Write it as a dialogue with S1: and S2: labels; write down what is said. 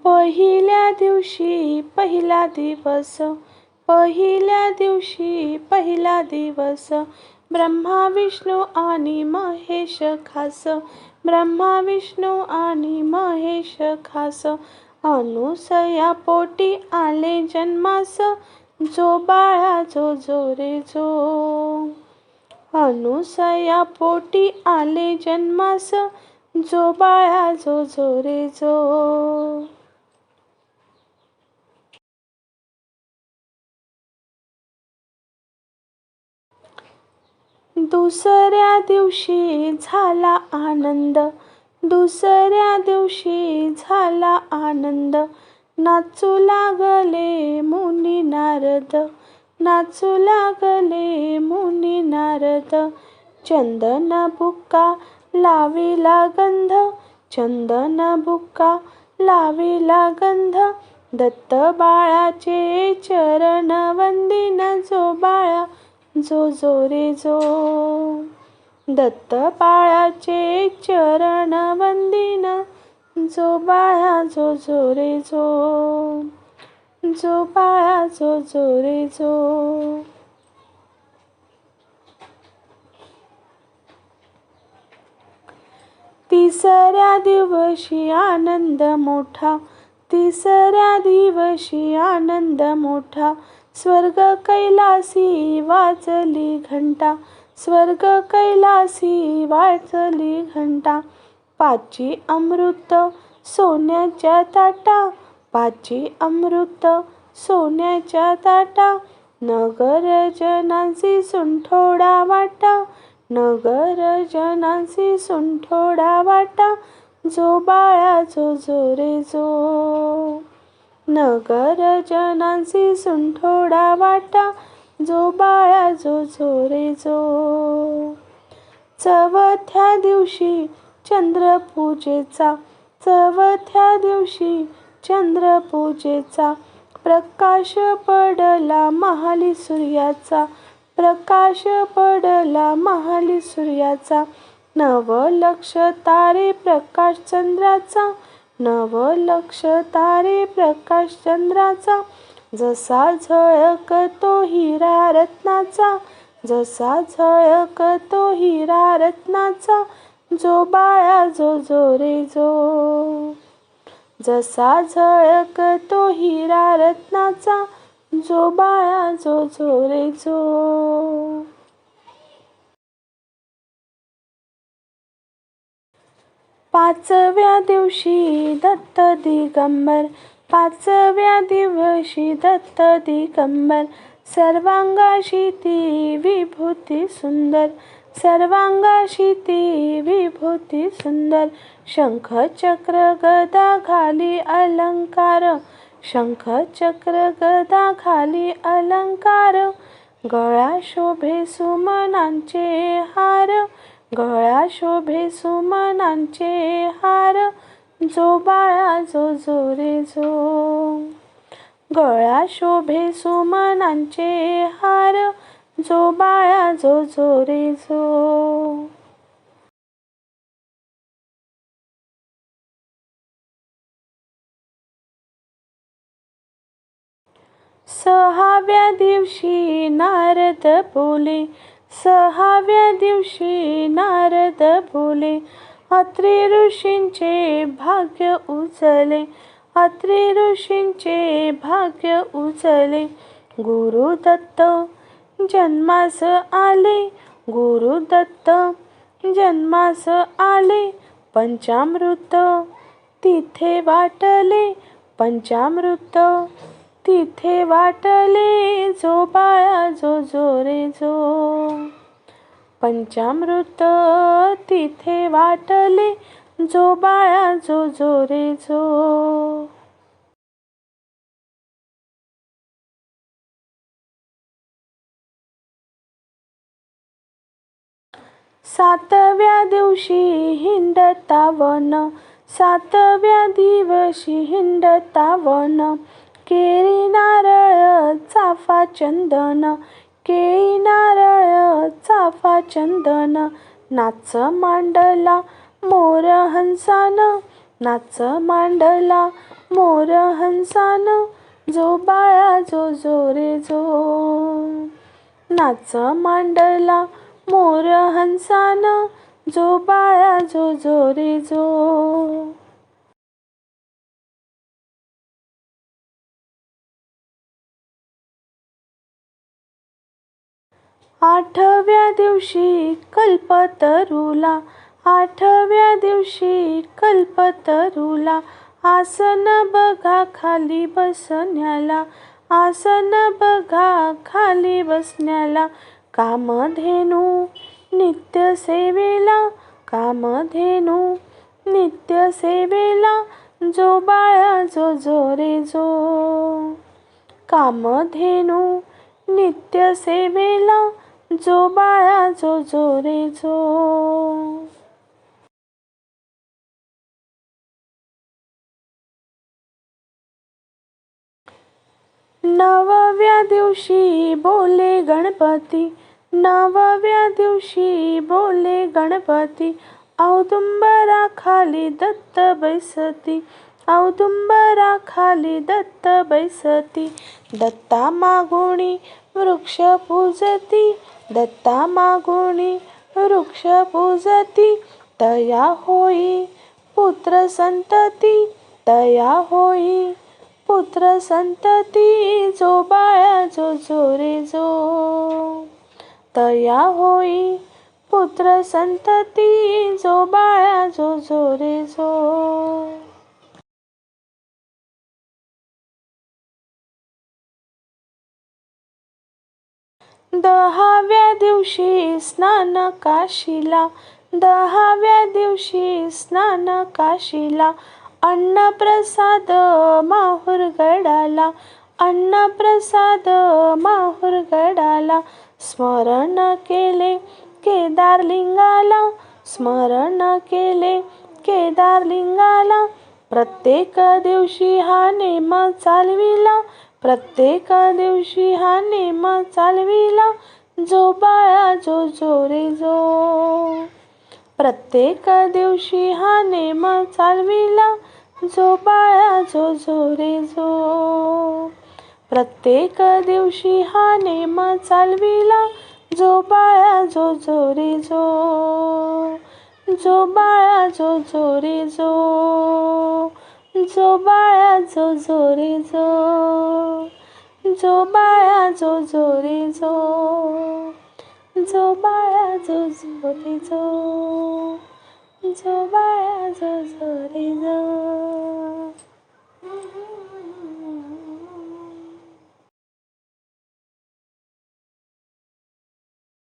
S1: पहिल्या दिवशी पहिला दिवस, पहिल्या दिवशी पहिला दिवस, ब्रह्मा विष्णू आणि महेश खास, ब्रह्मा विष्णू आणि महेश खास. अनुसया पोटी आले जन्मास, जो बाळा जो जो रे जो. अनुसया पोटी आले जन्मास, जो बाळा जो जो रे जो. दुसऱ्या दिवशी झाला आनंद, दुसऱ्या दिवशी झाला आनंद, नाचू लागले मुनी नारद, नाचू लागले मुनी नारद. चंदन बुक्का लाविला गंध, चंदन बुक्का लाविला गंध, दत्त बाळाचे चरण वंदिन, जो बाळा जो जो रे जो. दत्त बाळाचे चरण वंदिन, जो बाळा जो जो रे जो. जो बाळा जो जो रे जो. तिसऱ्या दिवशी आनंद मोठा, तिसऱ्या दिवशी आनंद मोठा, स्वर्ग कैलासी वाजली घंटा, स्वर्ग कैलासी वाजली घंटा. पाची अमृत सोन्याच्या ताटा, पाची अमृत सोन्याच्या ताटा, नगर जनांची सुंठोडा वाटा, नगर जनांची सुंठोडा वाटा, जो बाळा जो जो रे जो. नगर जनांची सुंठोडा वाटा, जो बाळा जो जो रे जो. चवथ्या दिवशी चंद्रपूजेचा, चवथ्या दिवशी चंद्रपूजेचा, प्रकाश पडला महाली सूर्याचा, प्रकाश पडला महाली सूर्याचा. नवलक्ष तारे प्रकाश चंद्राचा, नवलक्ष तारे प्रकाश चंद्राचा, जसा झळकतो हिरा रत्नाचा, जसा झळकतो हिरा रत्नाचा, जो बाळा जो जो रे जो. जसा झळकतो हिरा रत्नाचा, जो बाळा जो जो रे जो. पाचव्या दिवशी दत्त दिगंबर, पाचव्या दिवशी दत्त दिगंबर, सर्वांगाशी ती विभूती सुंदर, सर्वांगाशी ती विभूती सुंदर. शंख चक्र गदा घाली अलंकार, शंख चक्र गदा घाली अलंकार, गळा शोभे सुमनांचे हार, गळा शोभे सुमनांचे हार, जो बाळा जो जो रे जो. गळा शोभे सुमनांचे हार, जो बाळा जो जो रे जो. सहाव्या दिवशी नारद बोले, सहाव्या दिवशी नारद बोले, अत्री ऋषींचे भाग्य उजले, अत्री ऋषींचे भाग्य उजले. गुरुदत्त जन्मास आले, गुरुदत्त जन्मास आले, पंचामृत तिथे वाटले, पंचामृत तिथे वाटले, जो बाळा जो जो रे जो. पंचामृत तिथे वाटले, जो बाळा जो जो रे जो. सातव्या दिवशी हिंडता वन, सातव्या दिवशी हिंडता वन, केळी नारळ चाफा चंदन, केळी नारळ चाफा चंदन. नाच मांडला मोर हंसान, नाच मांडला मोर हंसान, जो बाळा जो जो रे जो. नाच मांडला मोर हंसान, जो बाळा जो जो रे जो. आठव्या दिवशी कल्पतरूला, आठव्या दिवशी कल्पतरूला, आसन बघा खाली बसण्याला, आसन बघा खाली बसण्याला. कामधेनू नित्य सेवेला, कामधेनू नित्य सेवेला, जो बाळा जो जो रे जो. कामधेनू नित्य सेवेला, जो बाळा जो जो रे जो. नवव्या दिवशी बोले गणपती, नवव्या दिवशी बोले गणपती, औदुंबरा खाली दत्त बैसती, औदुंबरा खाली दत्त बैसती. दत्ता मागुणी वृक्ष पूजती, दत्ता मागुणी वृक्ष पूजती, तया होई पुत्र संतती, तया होई पुत्र संतती, जो बाळा जो जो रे जो. तया होई पुत्र संतती, जो बाळा जो जो रे जो. दहाव्या दिवशी स्नान काशीला, दहाव्या दिवशी स्नान काशीला, अन्नप्रसाद माहुरगडाला, अन्नप्रसाद माहुरगडाला. स्मरण केले केदारलिंगाला, स्मरण केले केदारलिंगाला, प्रत्येक दिवशी हा नेम चालविला, प्रत्येक दिवशी हा नेम चालविला, जो बाळा जो जो रे जो. प्रत्येक दिवशी हा नेम चालविला, जो बाळा जो जो रे जो. प्रत्येक दिवशी हा नेम चालविला, जो बाळा जो जो रे जो. जो बाळा जो जो रे जो, जो बाळा जो जो रे जो, जो बाळा जो जो रे जो, जो बाळा जो जो रे जो, जो बाळा